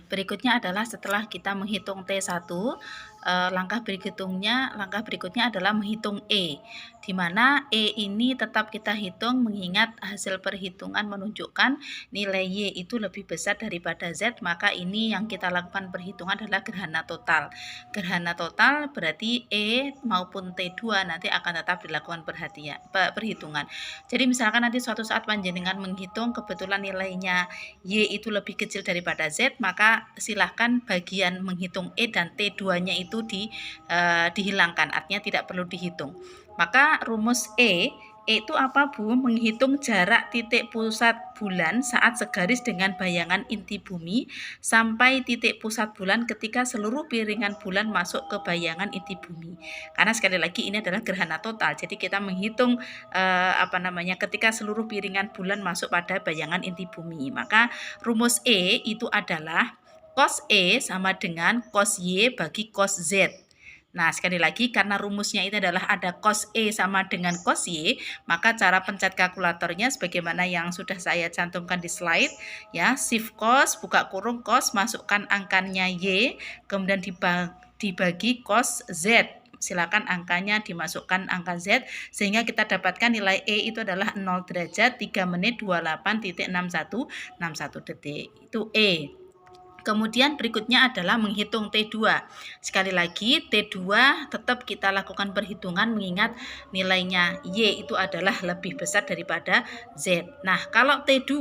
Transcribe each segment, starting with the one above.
Berikutnya adalah setelah kita menghitung T1, langkah berikutnya adalah menghitung E, di mana E ini tetap kita hitung mengingat hasil perhitungan menunjukkan nilai Y itu lebih besar daripada Z, maka ini yang kita lakukan perhitungan adalah gerhana total. Gerhana total berarti E maupun T2 nanti akan tetap dilakukan perhitungan. Jadi misalkan nanti suatu saat panjenengan menghitung kebetulan nilainya Y itu lebih kecil daripada Z, maka silahkan bagian menghitung E dan T2-nya itu dihilangkan, artinya tidak perlu dihitung. Maka rumus E itu apa, Bu? Menghitung jarak titik pusat bulan saat segaris dengan bayangan inti bumi sampai titik pusat bulan ketika seluruh piringan bulan masuk ke bayangan inti bumi. Karena sekali lagi ini adalah gerhana total, jadi kita menghitung ketika seluruh piringan bulan masuk pada bayangan inti bumi. Maka rumus E itu adalah cos E sama dengan cos Y bagi cos Z. Nah, sekali lagi karena rumusnya itu adalah ada cos E sama dengan cos Y, maka cara pencet kalkulatornya sebagaimana yang sudah saya cantumkan di slide ya, shift cos, buka kurung cos, masukkan angkanya Y, kemudian dibagi cos Z. Silakan angkanya dimasukkan angka Z sehingga kita dapatkan nilai E itu adalah 0 derajat 3 menit 28.61 detik. Itu E. Kemudian berikutnya adalah menghitung T2. Sekali lagi T2 tetap kita lakukan perhitungan mengingat nilainya Y itu adalah lebih besar daripada Z. Nah, kalau T2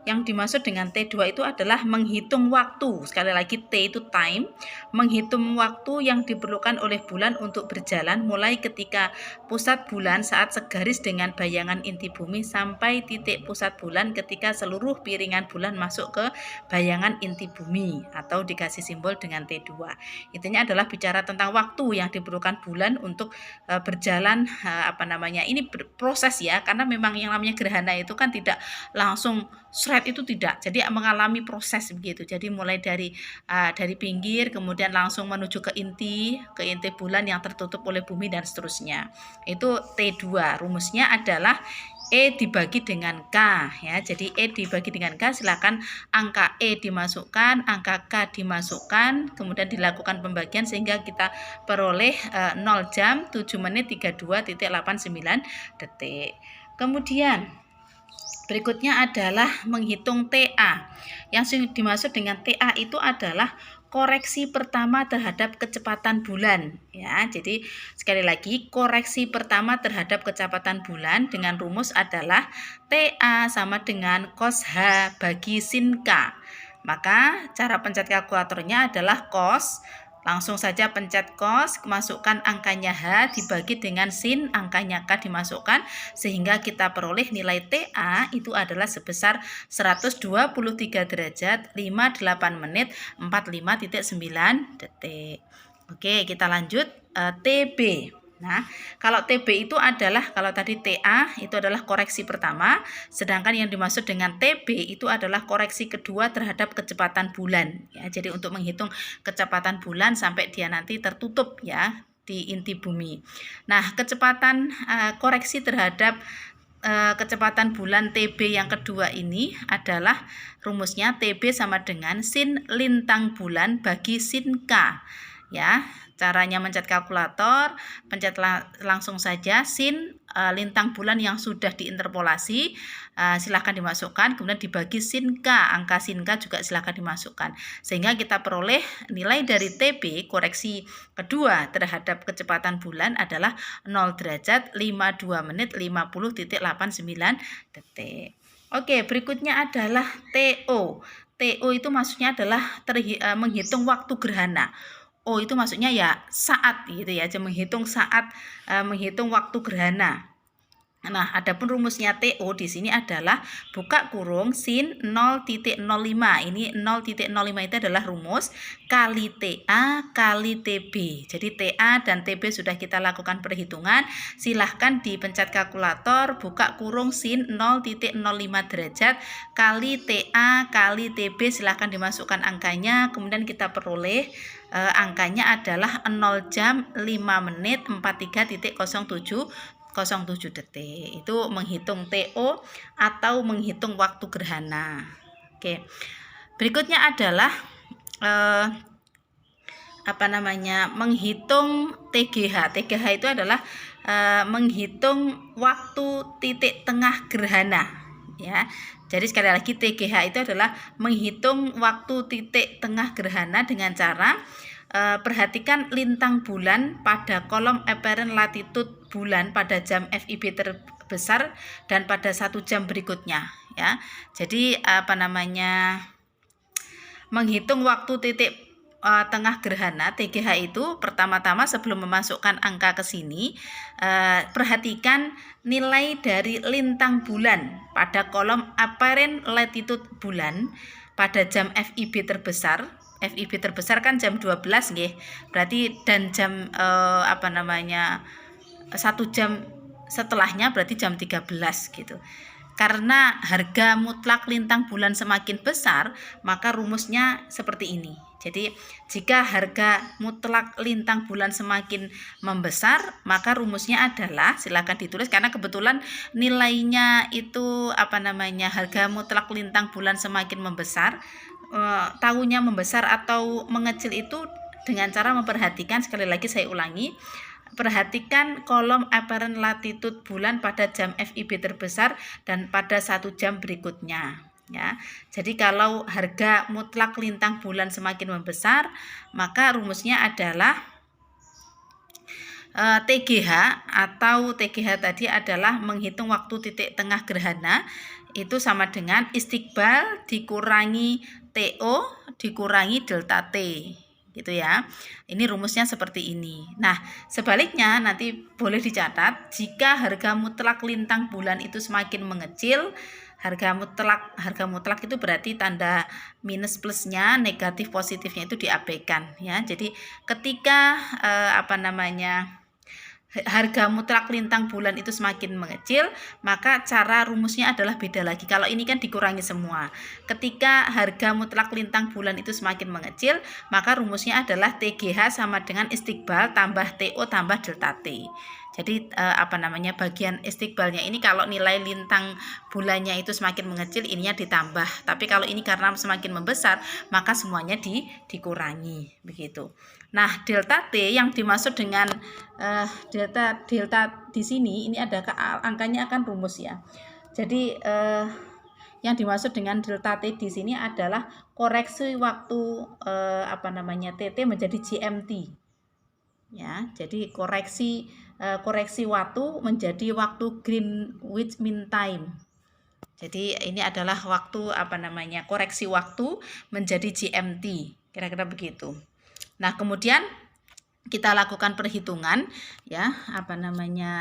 yang dimaksud dengan T2 itu adalah menghitung waktu. Sekali lagi T itu time, menghitung waktu yang diperlukan oleh bulan untuk berjalan mulai ketika pusat bulan saat segaris dengan bayangan inti bumi sampai titik pusat bulan ketika seluruh piringan bulan masuk ke bayangan inti bumi atau dikasih simbol dengan T2. Intinya adalah bicara tentang waktu yang diperlukan bulan untuk berjalan ini proses ya, karena memang yang namanya gerhana itu kan tidak langsung shred itu tidak. Jadi mengalami proses begitu. Jadi mulai dari pinggir kemudian langsung menuju ke inti bulan yang tertutup oleh bumi dan seterusnya. Itu T2. Rumusnya adalah E dibagi dengan K ya. Jadi E dibagi dengan K, silakan angka E dimasukkan, angka K dimasukkan, kemudian dilakukan pembagian sehingga kita peroleh 0 jam 7 menit 32.89 detik. Kemudian berikutnya adalah menghitung TA. Yang dimaksud dengan TA itu adalah koreksi pertama terhadap kecepatan bulan ya. Jadi sekali lagi koreksi pertama terhadap kecepatan bulan dengan rumus adalah TA sama dengan cos H bagi sin K. Maka cara pencet kalkulatornya adalah cos, langsung saja pencet cos, masukkan angkanya H dibagi dengan sin, angkanya K dimasukkan sehingga kita peroleh nilai TA itu adalah sebesar 123 derajat 58 menit 45.9 detik. Oke, kita lanjut TB. Nah, kalau TB itu adalah, kalau tadi TA itu adalah koreksi pertama, sedangkan yang dimaksud dengan TB itu adalah koreksi kedua terhadap kecepatan bulan. Ya, jadi untuk menghitung kecepatan bulan sampai dia nanti tertutup ya di inti bumi. Nah, kecepatan koreksi terhadap kecepatan bulan TB yang kedua ini adalah rumusnya TB sama dengan sin lintang bulan bagi sin K. Ya, caranya mencet kalkulator, pencet langsung saja sin lintang bulan yang sudah diinterpolasi, silahkan dimasukkan, kemudian dibagi sin K, angka sin K juga silahkan dimasukkan, sehingga kita peroleh nilai dari TB koreksi kedua terhadap kecepatan bulan adalah 0 derajat 52 menit 50.89 detik. Oke, berikutnya adalah TO. TO itu maksudnya adalah menghitung waktu gerhana. O itu maksudnya ya saat gitu ya, menghitung saat, menghitung waktu gerhana. Nah, adapun rumusnya TO di sini adalah buka kurung sin 0.05. Ini 0.05 itu adalah rumus kali TA kali TB. Jadi TA dan TB sudah kita lakukan perhitungan. Silahkan dipencet kalkulator, buka kurung sin 0.05 derajat kali TA kali TB. Silahkan dimasukkan angkanya. Kemudian kita peroleh angkanya adalah 0 jam 5 menit 43.07 detik. Itu menghitung TO atau menghitung waktu gerhana. Oke. Berikutnya adalah eh, menghitung TGH. TGH itu adalah menghitung waktu titik tengah gerhana, ya. Jadi sekali lagi TGH itu adalah menghitung waktu titik tengah gerhana dengan cara perhatikan lintang bulan pada kolom apparent latitude bulan pada jam FIB terbesar dan pada 1 jam berikutnya, ya. Jadi menghitung waktu titik tengah gerhana TGH itu pertama-tama sebelum memasukkan angka ke sini, perhatikan nilai dari lintang bulan pada kolom apparent latitude bulan pada jam FIB terbesar. FIB terbesar kan jam 12 nggih. Berarti dan jam 1 jam setelahnya berarti jam 13 gitu. Karena harga mutlak lintang bulan semakin besar, maka rumusnya seperti ini. Jadi, jika harga mutlak lintang bulan semakin membesar, maka rumusnya adalah, silakan ditulis karena kebetulan nilainya itu harga mutlak lintang bulan semakin membesar. Tahunya membesar atau mengecil itu dengan cara memperhatikan, sekali lagi saya ulangi, perhatikan kolom apparent latitude bulan pada jam FIB terbesar dan pada 1 jam berikutnya, ya. Jadi kalau harga mutlak lintang bulan semakin membesar, maka rumusnya adalah TGH atau TGH tadi adalah menghitung waktu titik tengah gerhana itu sama dengan istiqbal dikurangi TO dikurangi delta T, gitu ya. Ini rumusnya seperti ini. Nah, sebaliknya nanti boleh dicatat jika harga mutlak lintang bulan itu semakin mengecil, harga mutlak itu berarti tanda minus plusnya, negatif positifnya itu diabaikan, ya. Jadi ketika harga mutlak lintang bulan itu semakin mengecil, maka cara rumusnya adalah beda lagi. Kalau ini kan dikurangi semua. Ketika harga mutlak lintang bulan itu semakin mengecil, maka rumusnya adalah TGH sama dengan istiqbal tambah TO tambah delta T. Jadi bagian istiqbalnya ini kalau nilai lintang bulannya itu semakin mengecil, ininya ditambah. Tapi kalau ini karena semakin membesar, maka semuanya dikurangi, begitu. Nah, delta T yang dimaksud dengan delta di sini, ini ada angkanya akan rumus, ya. Jadi yang dimaksud dengan delta T di sini adalah koreksi waktu TT menjadi GMT. Ya, jadi koreksi waktu menjadi waktu Greenwich Mean Time. Jadi ini adalah waktu koreksi waktu menjadi GMT, kira-kira begitu. Nah, kemudian kita lakukan perhitungan, ya,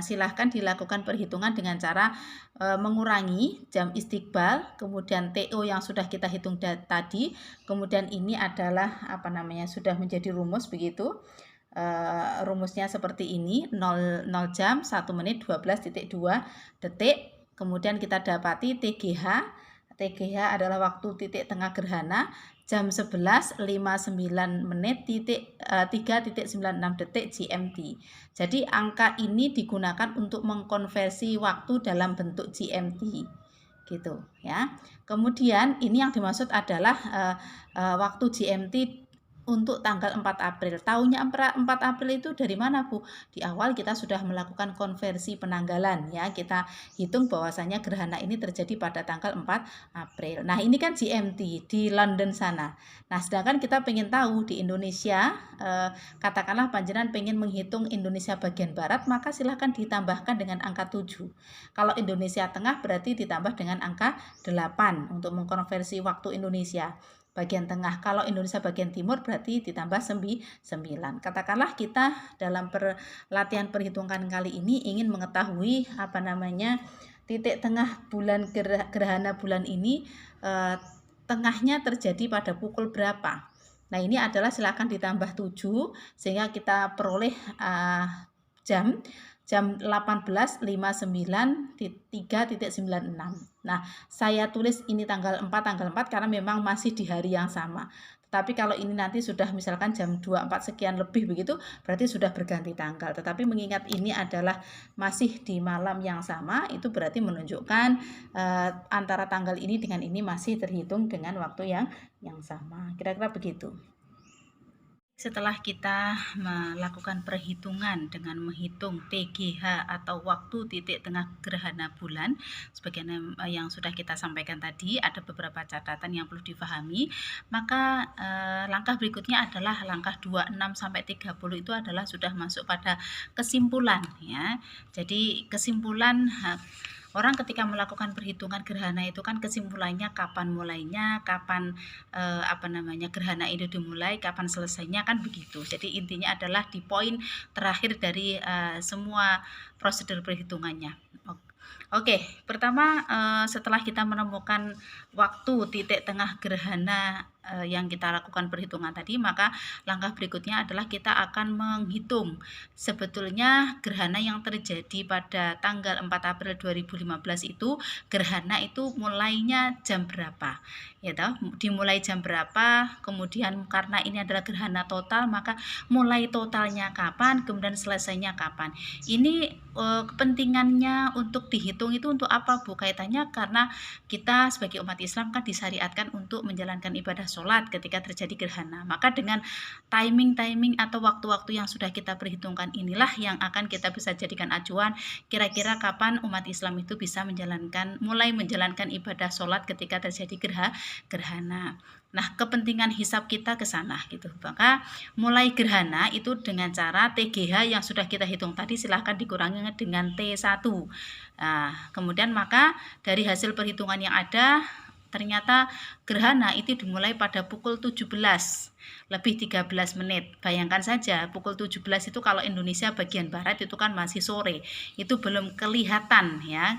silahkan dilakukan perhitungan dengan cara mengurangi jam istiqbal, kemudian TO yang sudah kita hitung tadi, kemudian ini adalah sudah menjadi rumus begitu. Rumusnya seperti ini, 0 jam 1 menit 12.2 detik. Kemudian kita dapati TGH adalah waktu titik tengah gerhana jam 11.59 menit 3.96 detik GMT. Jadi angka ini digunakan untuk mengkonversi waktu dalam bentuk GMT, gitu, ya. Kemudian ini yang dimaksud adalah waktu GMT untuk tanggal 4 April. Tahunnya 4 April itu dari mana, Bu? Di awal kita sudah melakukan konversi penanggalan, ya. Kita hitung bahwasanya gerhana ini terjadi pada tanggal 4 April. Nah, ini kan GMT di London sana. Nah, sedangkan kita pengen tahu di Indonesia, katakanlah panjenengan pengen menghitung Indonesia bagian barat, maka silahkan ditambahkan dengan angka 7. Kalau Indonesia tengah berarti ditambah dengan angka 8 untuk mengkonversi waktu Indonesia bagian tengah. Kalau Indonesia bagian timur berarti ditambah 9. Katakanlah kita dalam latihan perhitungan kali ini ingin mengetahui titik tengah bulan gerhana bulan ini tengahnya terjadi pada pukul berapa. Nah, ini adalah silakan ditambah 7 sehingga kita peroleh jam 18.59 3.96. Nah, saya tulis ini tanggal 4 karena memang masih di hari yang sama. Tetapi kalau ini nanti sudah misalkan jam 24 sekian lebih begitu, berarti sudah berganti tanggal. Tetapi mengingat ini adalah masih di malam yang sama, itu berarti menunjukkan antara tanggal ini dengan ini masih terhitung dengan waktu yang sama. Kira-kira begitu. Setelah kita melakukan perhitungan dengan menghitung TGH atau waktu titik tengah gerhana bulan, sebagaimana yang sudah kita sampaikan tadi, ada beberapa catatan yang perlu difahami. Maka langkah berikutnya adalah langkah 26 sampai 30 itu adalah sudah masuk pada kesimpulan ya. Jadi kesimpulan orang ketika melakukan perhitungan gerhana itu kan kesimpulannya kapan mulainya, kapan gerhana itu dimulai, kapan selesainya, kan begitu. Jadi intinya adalah di poin terakhir dari semua prosedur perhitungannya. Oke, pertama setelah kita menemukan waktu titik tengah gerhana yang kita lakukan perhitungan tadi, maka langkah berikutnya adalah kita akan menghitung sebetulnya gerhana yang terjadi pada tanggal 4 April 2015 itu, gerhana itu mulainya jam berapa, ya toh? Dimulai jam berapa, kemudian karena ini adalah gerhana total, maka mulai totalnya kapan, kemudian selesainya kapan. Ini kepentingannya untuk dihitung itu untuk apa, Bu? Kaitannya karena kita sebagai umat Islam kan disyariatkan untuk menjalankan ibadah sholat ketika terjadi gerhana. Maka dengan timing atau waktu-waktu yang sudah kita perhitungkan inilah yang akan kita bisa jadikan acuan kira-kira kapan umat Islam itu bisa mulai menjalankan ibadah sholat ketika terjadi gerhana. Nah, kepentingan hisab kita ke sana gitu. Maka mulai gerhana itu dengan cara TGH yang sudah kita hitung tadi silahkan dikurangi dengan T1. Nah, kemudian maka dari hasil perhitungan yang ada ternyata gerhana itu dimulai pada pukul 17 lebih 13 menit. Bayangkan saja pukul 17 itu kalau Indonesia bagian barat itu kan masih sore. Itu belum kelihatan ya.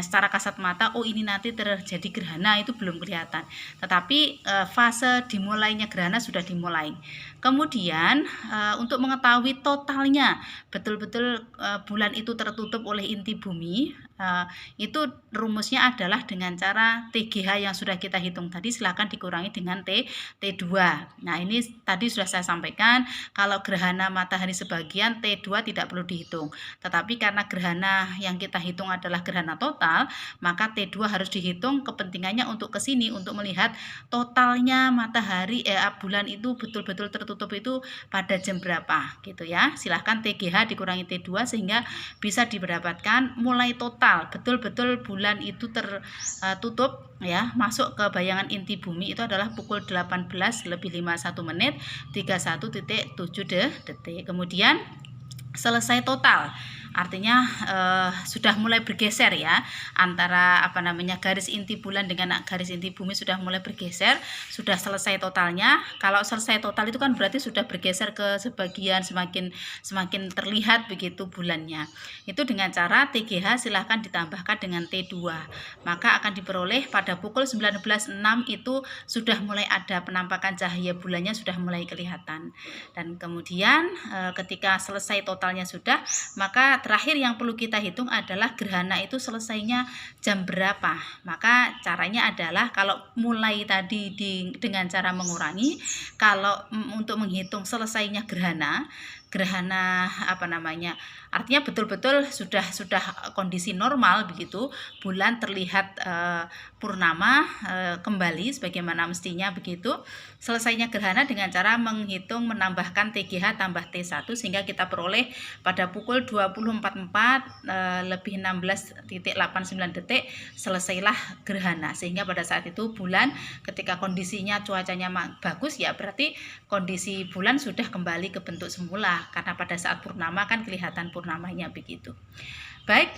Secara kasat mata ini nanti terjadi gerhana itu belum kelihatan. Tetapi fase dimulainya gerhana sudah dimulai. Kemudian untuk mengetahui totalnya betul-betul bulan itu tertutup oleh inti bumi, itu rumusnya adalah dengan cara TGH yang sudah kita hitung tadi silahkan dikurangi dengan T2. Nah, ini tadi sudah saya sampaikan kalau gerhana matahari sebagian T2 tidak perlu dihitung. Tetapi karena gerhana yang kita hitung adalah gerhana total, maka T2 harus dihitung, kepentingannya untuk ke sini untuk melihat totalnya matahari bulan itu betul-betul tertutup itu pada jam berapa gitu ya. Silahkan TGH dikurangi T2 sehingga bisa didapatkan mulai total betul-betul bulan itu tertutup ya, masuk ke bayangan inti bumi itu adalah pukul 18 lebih 51 menit 31.7 detik. Kemudian selesai total, artinya sudah mulai bergeser ya antara garis inti bulan dengan garis inti bumi sudah mulai bergeser, sudah selesai totalnya. Kalau selesai total itu kan berarti sudah bergeser ke sebagian, semakin terlihat begitu bulannya. Itu dengan cara TGH silahkan ditambahkan dengan T2, maka akan diperoleh pada pukul 19.06 itu sudah mulai ada penampakan cahaya bulannya, sudah mulai kelihatan. Dan kemudian ketika selesai totalnya sudah, maka terakhir yang perlu kita hitung adalah gerhana itu selesainya jam berapa. Maka caranya adalah kalau mulai tadi dengan cara mengurangi, kalau untuk menghitung selesainya gerhana artinya betul-betul sudah kondisi normal begitu, bulan terlihat purnama kembali sebagaimana mestinya begitu. Selesainya gerhana dengan cara menghitung menambahkan TGH tambah T1 sehingga kita peroleh pada pukul 20.44 lebih 16.89 detik selesailah gerhana. Sehingga pada saat itu bulan ketika kondisinya cuacanya bagus ya berarti kondisi bulan sudah kembali ke bentuk semula, karena pada saat purnama kan kelihatan purnamanya begitu. Baik,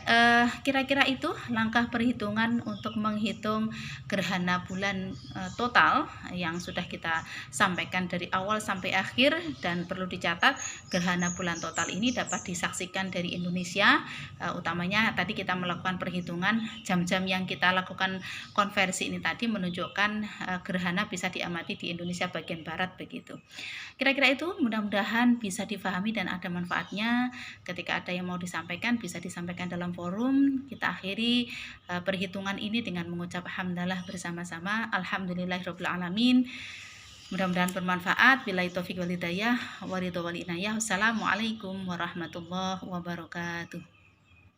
kira-kira itu langkah perhitungan untuk menghitung gerhana bulan total yang sudah kita sampaikan dari awal sampai akhir. Dan perlu dicatat, gerhana bulan total ini dapat disaksikan dari Indonesia, utamanya tadi kita melakukan perhitungan jam-jam yang kita lakukan konversi ini tadi menunjukkan gerhana bisa diamati di Indonesia bagian barat begitu. Kira-kira itu mudah-mudahan bisa difahami dan ada manfaatnya. Ketika ada yang mau disampaikan bisa disampaikan dalam forum. Kita akhiri perhitungan ini dengan mengucap hamdalah bersama-sama. Alhamdulillahirabbil alamin. Mudah-mudahan bermanfaat. Billahi taufiq wal hidayah wa ridho wal inayah. Wassalamualaikum warahmatullahi wabarakatuh.